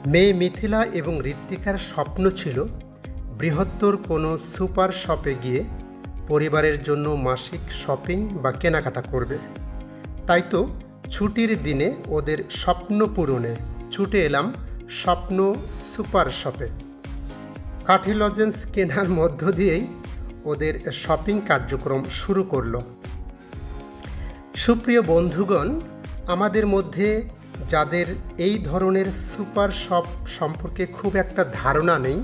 মেয়ে মিথিলা এবং ঋত্বিকার স্বপ্ন ছিল বৃহত্তর কোনো সুপার শপে গিয়ে পরিবারের জন্য মাসিক শপিং বা কেনাকাটা করবে। তাই তো ছুটির দিনে ওদের স্বপ্ন পূরণে ছুটে এলাম স্বপ্ন সুপার শপে। কাঠি লজেন্স কেনার মধ্য দিয়েই ওদের শপিং কার্যক্রম শুরু করলো। সুপ্রিয় বন্ধুগণ, আমাদের মধ্যে যাদের এই ধরনের সুপার শপ সম্পর্কে খুব একটা ধারণা নেই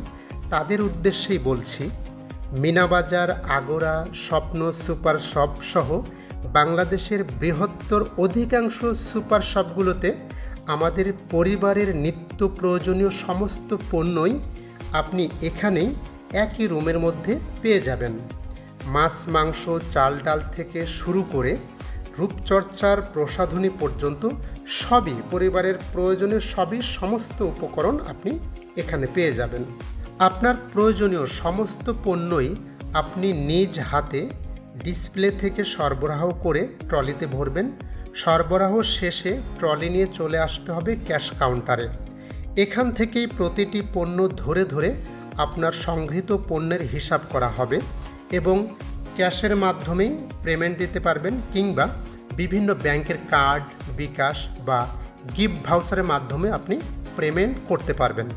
তাদের উদ্দেশ্যেই বলছি, মিনাবাজার, আগোরা, স্বপ্ন সুপার শপ সহ বাংলাদেশের বৃহত্তর অধিকাংশ সুপার শপগুলোতে আমাদের পরিবারের নিত্য প্রয়োজনীয় সমস্ত পণ্যই আপনি এখানেই একই রুমের মধ্যে পেয়ে যাবেন। মাছ, মাংস, চাল ডাল থেকে শুরু করে রূপচর্চার প্রসাধনী পর্যন্ত সবই, পরিবারের প্রয়োজনীয় সমস্ত উপকরণ আপনি এখানে পেয়ে যাবেন। আপনার প্রয়োজনীয় সমস্ত পণ্যই আপনি নিজ হাতে ডিসপ্লে থেকে সরবরাহ করে ট্রলিতে ভরবেন। সরবরাহ শেষে ট্রলি নিয়ে চলে আসতে হবে ক্যাশ কাউন্টারে। এখান থেকেই প্রতিটি পণ্য ধরে ধরে আপনার সংগৃহীত পণ্যের হিসাব করা হবে এবং ক্যাশের মাধ্যমেই পেমেন্ট দিতে পারবেন, কিংবা বিভিন্ন ব্যাংকের কার্ড, বিকাশ বা গিফট ভাউচারের মাধ্যমে আপনি পেমেন্ট করতে পারবেন।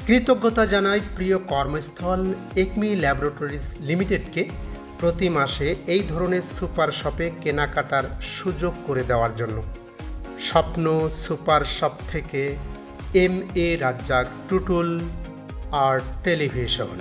কৃতজ্ঞতা জানাই প্রিয় কর্মস্থল একমি ল্যাবরেটরিজ লিমিটেডকে প্রতি মাসে এই ধরনের সুপার শপে কেনাকাটার সুযোগ করে দেওয়ার জন্য। স্বপ্ন সুপার শপ থেকে M A Razzak, Tutul R television.